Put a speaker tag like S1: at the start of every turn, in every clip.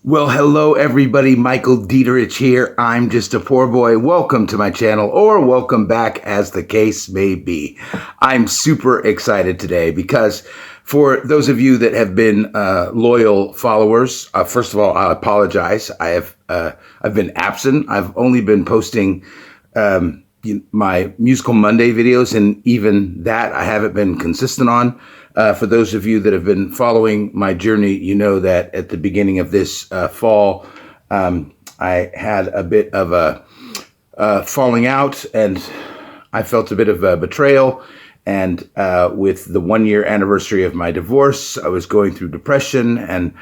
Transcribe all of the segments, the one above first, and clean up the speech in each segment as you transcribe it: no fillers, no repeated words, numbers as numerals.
S1: Well, hello everybody, Michael Dieterich here. I'm just a poor boy. Welcome to my channel, or welcome back as the case may be. I'm super excited today because for those of you that have been loyal followers, first of all, I apologize. I've been absent. I've only been posting my Musical Monday videos, and even that I haven't been consistent on. For those of you that have been following my journey, you know that at the beginning of this fall, I had a bit of a falling out, and I felt a bit of a betrayal. And with the 1-year anniversary of my divorce, I was going through depression, and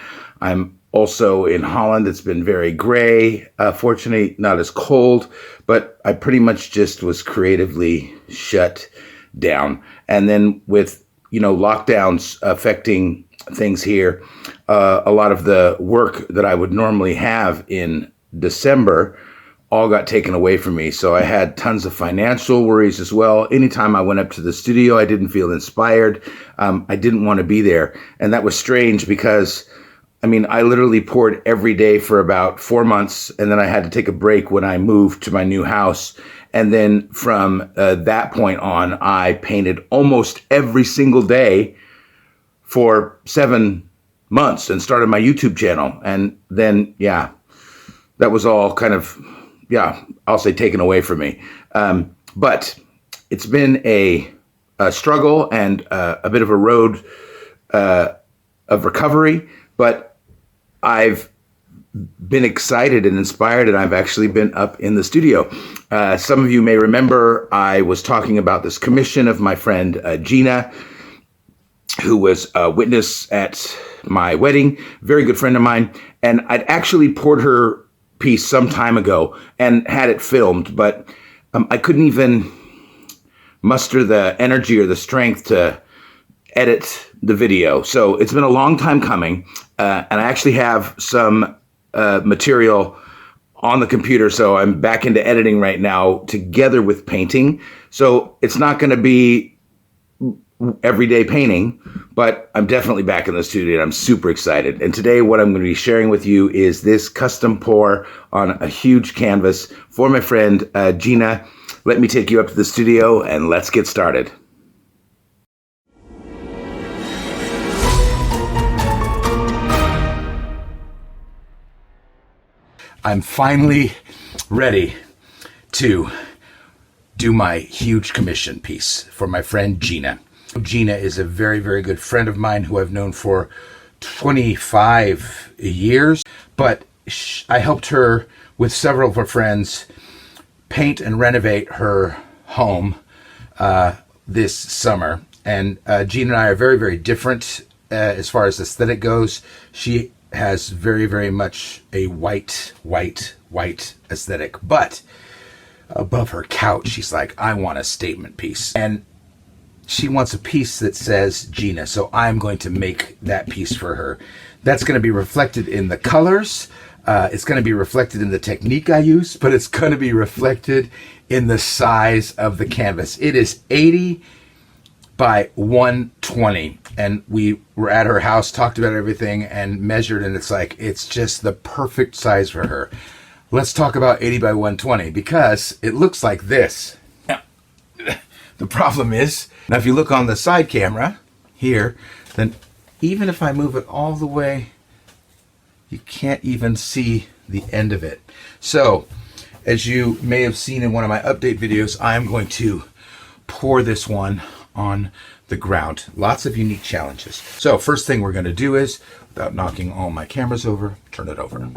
S1: I'm also in Holland. It's been very gray, fortunately not as cold, but I pretty much just was creatively shut down. And then with lockdowns affecting things here, a lot of the work that I would normally have in December all got taken away from me. So I had tons of financial worries as well. Anytime I went up to the studio, I didn't feel inspired. I didn't want to be there. And that was strange because, I literally poured every day for about 4 months, and then I had to take a break when I moved to my new house. And then from that point on, I painted almost every single day for 7 months and started my YouTube channel. And then, that was all kind of, I'll say taken away from me. But it's been a struggle and a bit of a road of recovery. But I've been excited and inspired, and I've actually been up in the studio. Some of you may remember I was talking about this commission of my friend Gina, who was a witness at my wedding, very good friend of mine. And I'd actually poured her piece some time ago and had it filmed, but I couldn't even muster the energy or the strength to edit the video. So it's been a long time coming, and I actually have some material on the computer, so I'm back into editing right now together with painting. So it's not going to be everyday painting, but I'm definitely back in the studio and I'm super excited. And today what I'm going to be sharing with you is this custom pour on a huge canvas for my friend Gina. Let me take you up to the studio and let's get started. I'm finally ready to do my huge commission piece for my friend Gina. Gina is a very, very good friend of mine who I've known for 25 years, but I helped her with several of her friends paint and renovate her home this summer. And Gina and I are very, very different as far as aesthetic goes. She has very, very much a white aesthetic, but above her couch, she's like, I want a statement piece. And she wants a piece that says Gina, so I'm going to make that piece for her. That's going to be reflected in the colors. It's going to be reflected in the technique I use, but it's going to be reflected in the size of the canvas. It is 80 by 120, and we were at her house, talked about everything, and measured, and it's just the perfect size for her. Let's talk about 80 by 120, because it looks like this. Now, the problem is, now if you look on the side camera here, then even if I move it all the way, you can't even see the end of it. So, as you may have seen in one of my update videos, I'm going to pour this one on the ground. Lots of unique challenges. So first thing we're going to do is, without knocking all my cameras over, turn it over.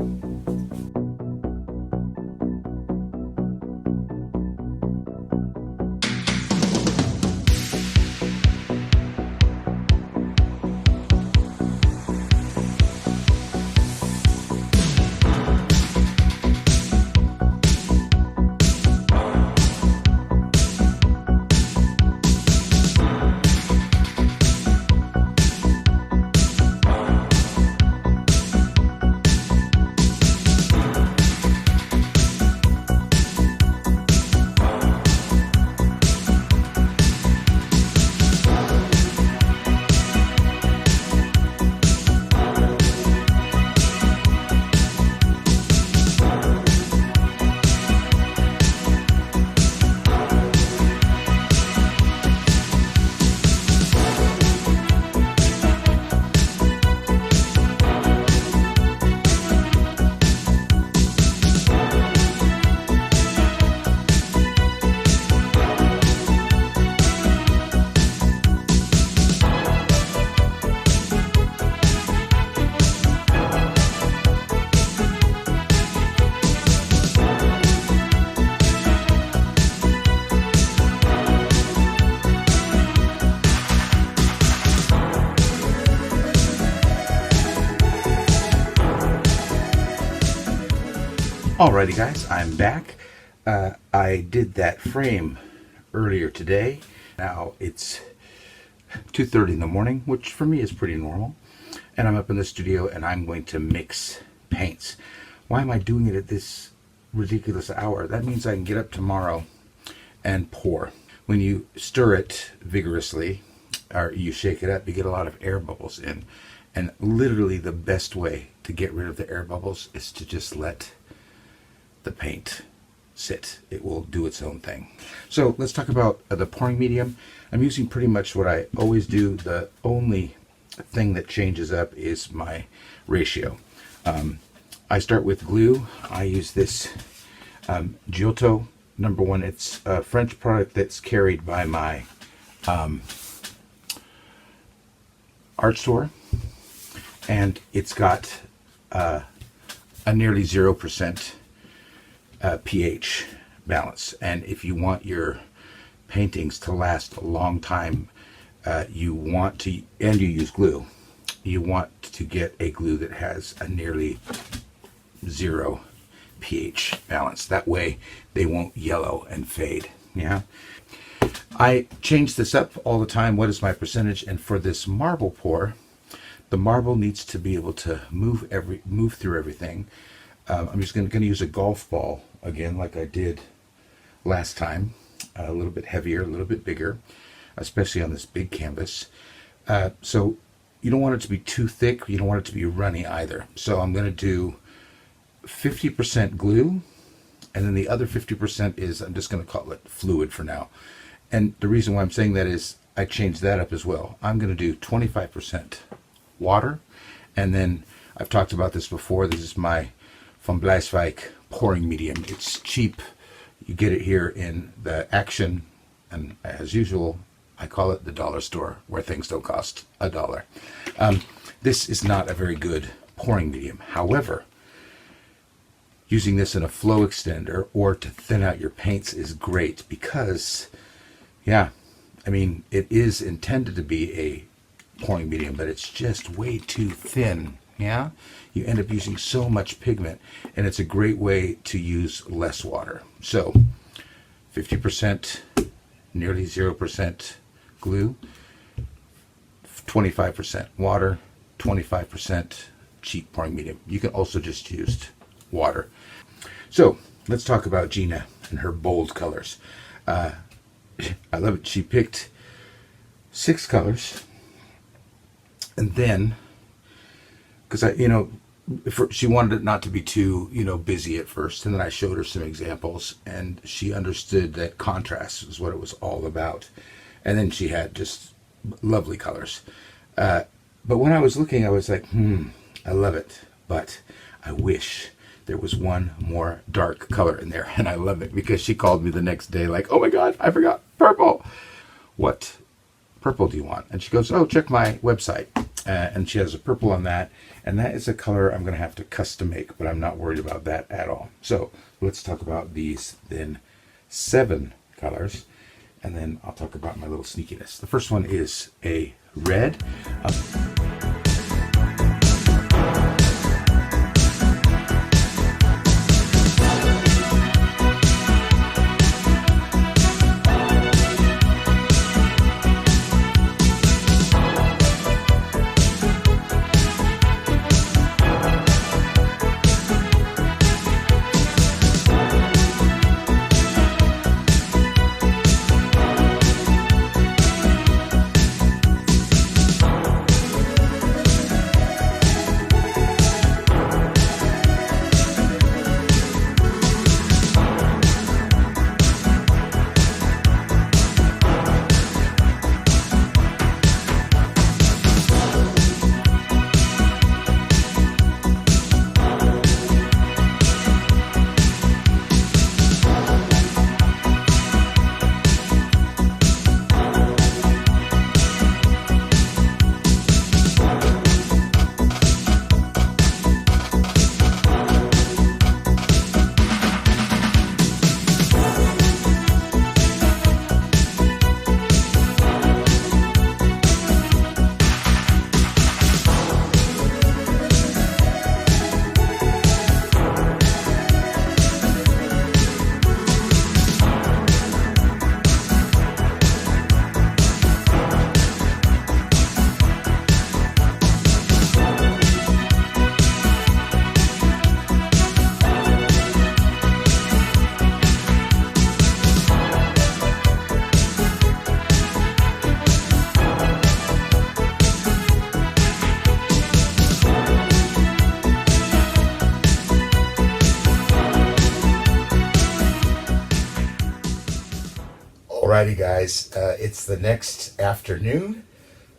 S1: Alrighty guys, I'm back. I did that frame earlier today. Now it's 2:30 in the morning, which for me is pretty normal. And I'm up in the studio and I'm going to mix paints. Why am I doing it at this ridiculous hour? That means I can get up tomorrow and pour. When you stir it vigorously, or you shake it up, you get a lot of air bubbles in. And literally the best way to get rid of the air bubbles is to just let the paint sit. It will do its own thing. So let's talk about the pouring medium. I'm using pretty much what I always do. The only thing that changes up is my ratio. I start with glue. I use this Giotto #1. It's a French product that's carried by my art store, and it's got a nearly 0% pH balance. And if you want your paintings to last a long time, you want to, and you use glue, you want to get a glue that has a nearly 0 pH balance. That way they won't yellow and fade. Yeah. I change this up all the time. What is my percentage? And for this marble pour, the marble needs to be able to move through everything. I'm just going to use a golf ball again, like I did last time. A little bit heavier, a little bit bigger, especially on this big canvas. So you don't want it to be too thick. You don't want it to be runny either. So I'm going to do 50% glue, and then the other 50% is, I'm just going to call it fluid for now. And the reason why I'm saying that is I changed that up as well. I'm going to do 25% water, and then I've talked about this before. This is my Van Bleiswijk pouring medium. It's cheap. You get it here in the Action, and as usual, I call it the dollar store, where things don't cost $1. This is not a very good pouring medium. However, using this in a flow extender or to thin out your paints is great because, yeah, I mean, it is intended to be a pouring medium, but it's just way too thin. Yeah, you end up using so much pigment, and it's a great way to use less water. So 50%, nearly 0% glue, 25% water, 25% cheap pouring medium. You can also just use water. So let's talk about Gina and her bold colors. I love it. She picked 6 colors, and then, because she wanted it not to be too, busy at first, and then I showed her some examples, and she understood that contrast was what it was all about. And then she had just lovely colors. But when I was looking, I was like, I love it, but I wish there was one more dark color in there. And I love it because she called me the next day like, oh my God, I forgot purple. What purple do you want? And she goes, oh, check my website. And she has a purple on that. And that is a color I'm going to have to custom make, but I'm not worried about that at all. So let's talk about these then 7 colors. And then I'll talk about my little sneakiness. The first one is a red. Alrighty, guys. It's the next afternoon.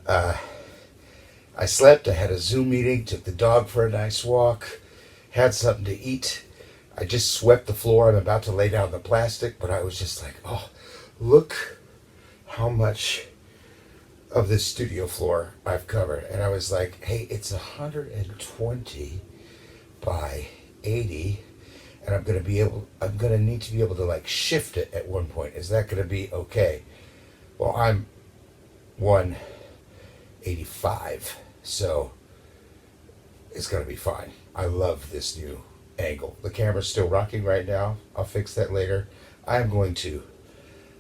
S1: I slept. I had a Zoom meeting. Took the dog for a nice walk. Had something to eat. I just swept the floor. I'm about to lay down the plastic, but I was just like, oh, look how much of this studio floor I've covered. And I was like, hey, it's 120 by 80. And I'm gonna need to be able to like shift it at one point. Is that gonna be okay? Well, I'm 185, so it's gonna be fine. I love this new angle. The camera's still rocking right now. I'll fix that later. I'm going to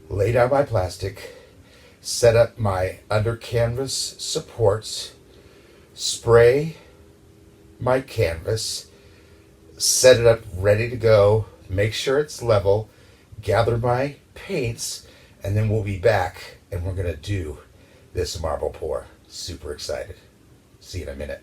S1: lay down my plastic, set up my under canvas supports, spray my canvas, set it up ready to go, make sure it's level, gather my paints, and then we'll be back and we're gonna do this marble pour. Super excited. See you in a minute.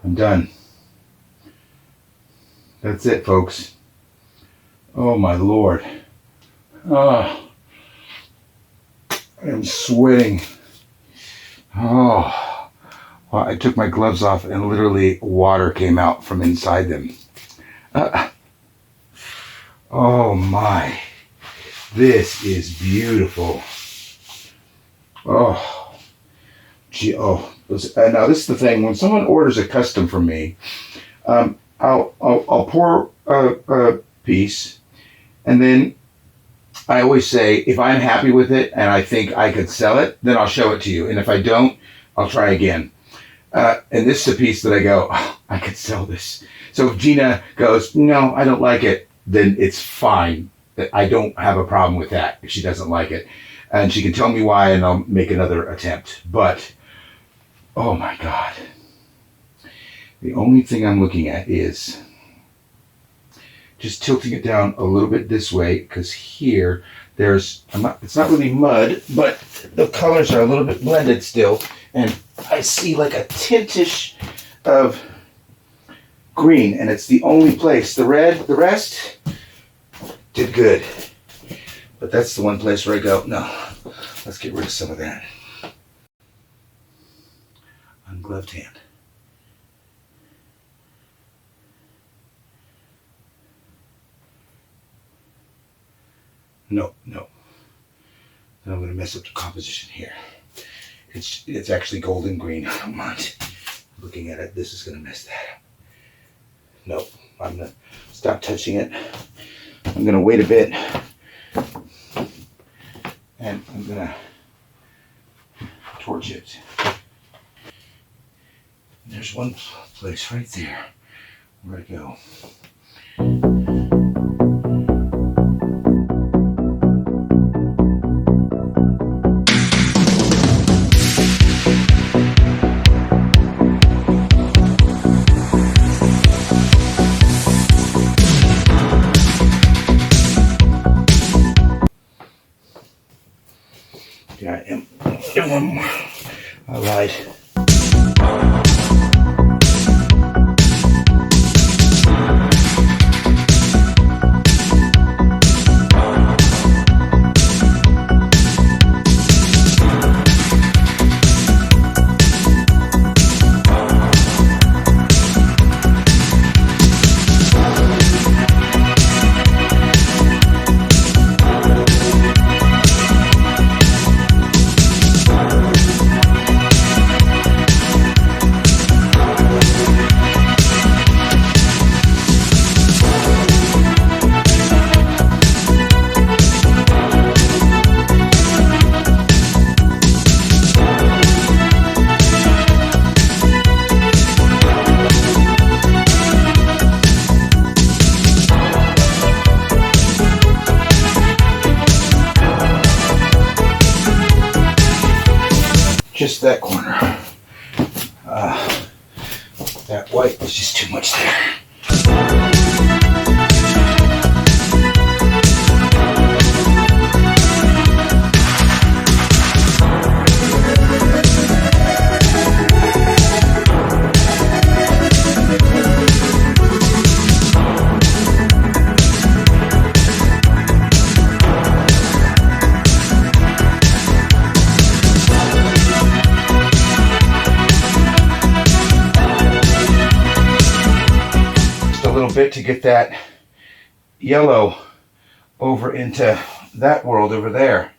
S1: I'm done. That's it, folks. Oh my Lord. Oh, I'm sweating. Oh, well, I took my gloves off and literally water came out from inside them. Oh my, this is beautiful. Oh, gee, oh. Now this is the thing. When someone orders a custom from me, I'll pour a piece, and then I always say, if I'm happy with it and I think I could sell it, then I'll show it to you. And if I don't, I'll try again. And this is a piece that I go, oh, I could sell this. So if Gina goes, no, I don't like it, then it's fine. I don't have a problem with that if she doesn't like it. And she can tell me why, and I'll make another attempt. But, oh my God. The only thing I'm looking at is just tilting it down a little bit this way, because here it's not really mud, but the colors are a little bit blended still, and I see like a tintish of green, and it's the only place. The rest did good, but that's the one place where I go, no, let's get rid of some of that. Ungloved hand. No. Then I'm going to mess up the composition here. It's actually golden green. I don't mind looking at it. This is going to mess that up. Nope. I'm going to stop touching it. I'm going to wait a bit. And I'm going to torch it. There's one place right there where to go. Yeah, and one more. I lied. Just that corner. That white was just too much there. Bit to get that yellow over into that world over there.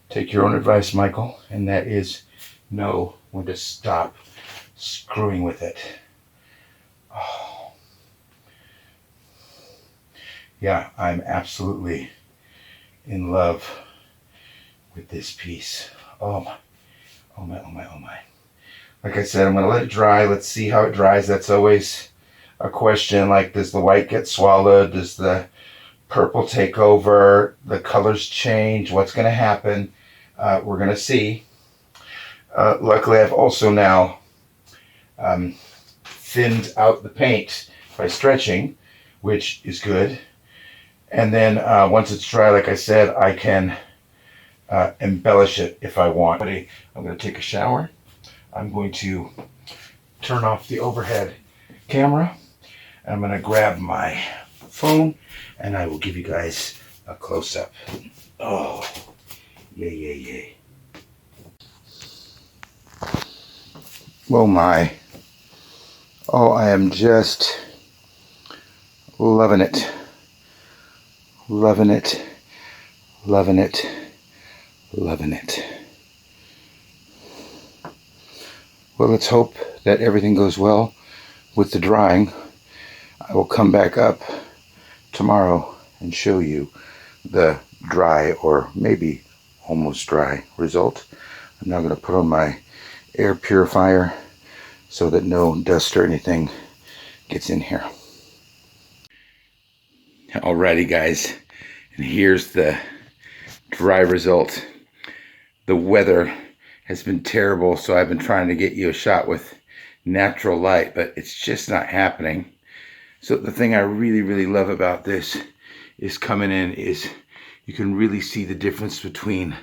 S1: Take your own advice, Michael, and that is know when to stop screwing with it. Oh. Yeah, I'm absolutely in love with this piece. Oh my. Oh my. Like I said, I'm going to let it dry. Let's see how it dries. That's always a question. Like, does the white get swallowed? Does the purple take over? The colors change? What's going to happen? We're going to see. Luckily, I've also now thinned out the paint by stretching, which is good. And then once it's dry, like I said, I can embellish it if I want. I'm going to take a shower. I'm going to turn off the overhead camera. And I'm going to grab my phone and I will give you guys a close-up. Oh, yay, yay, yay. Oh my. Oh, I am just loving it. Loving it. Loving it. Loving it. Well, let's hope that everything goes well with the drying. I will come back up tomorrow and show you the dry or maybe almost dry result. I'm now going to put on my air purifier so that no dust or anything gets in here. Alrighty guys, and here's the dry result. The weather has been terrible, so I've been trying to get you a shot with natural light, but it's just not happening. So the thing I really, really love about this is coming in is you can really see the difference between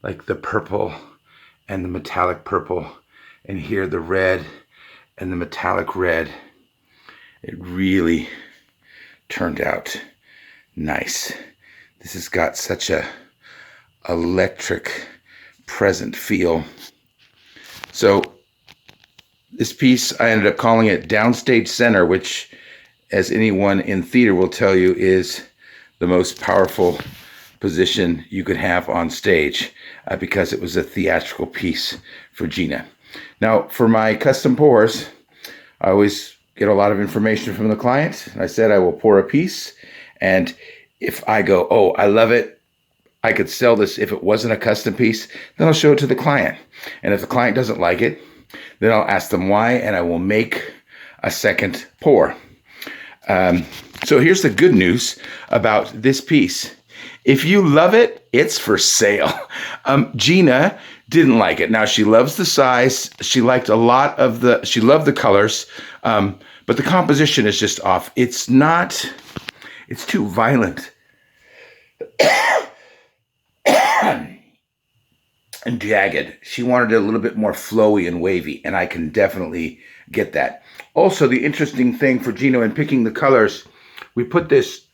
S1: like the purple and the metallic purple, and here the red and the metallic red. It really turned out nice. This has got such a electric present feel. So this piece, I ended up calling it Downstage Center, which, as anyone in theater will tell you, is the most powerful position you could have on stage, because it was a theatrical piece for Gina. Now, for my custom pours, I always get a lot of information from the client. I said I will pour a piece, and if I go, oh, I love it, I could sell this if it wasn't a custom piece, then I'll show it to the client. And if the client doesn't like it, then I'll ask them why, and I will make a second pour. So here's the good news about this piece. If you love it, it's for sale. Gina didn't like it. Now, she loves the size. She liked a lot of she loved the colors, but the composition is just off. It's too violent and jagged. She wanted it a little bit more flowy and wavy, and I can definitely get that. Also, the interesting thing for Gina in picking the colors, we put this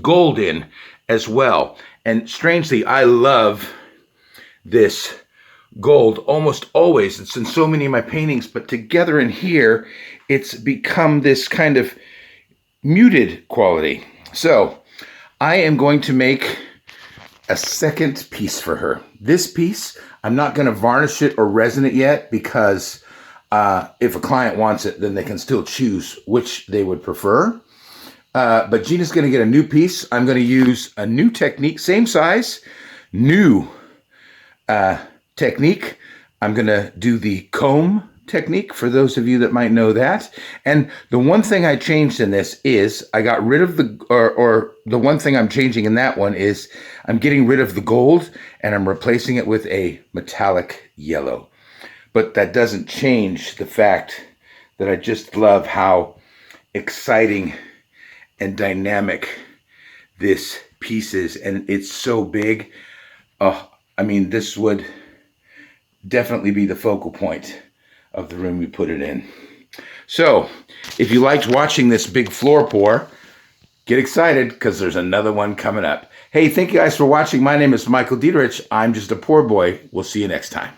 S1: gold in as well. And strangely, I love this gold almost always. It's in so many of my paintings, but together in here, it's become this kind of muted quality. So I am going to make a second piece for her. This piece, I'm not going to varnish it or resin it yet, because if a client wants it, then they can still choose which they would prefer. But Gina's going to get a new piece. I'm going to use a new technique, same size, new technique. I'm going to do the comb technique, for those of you that might know that. And the one thing I changed in this is I got rid of or the one thing I'm changing in that one is I'm getting rid of the gold and I'm replacing it with a metallic yellow. But that doesn't change the fact that I just love how exciting and dynamic this piece is, and it's so big. I mean, this would definitely be the focal point of the room we put it in. So, if you liked watching this big floor pour, get excited, because there's another one coming up. Hey, thank you guys for watching. My name is Michael Dieterich. I'm just a poor boy. We'll see you next time.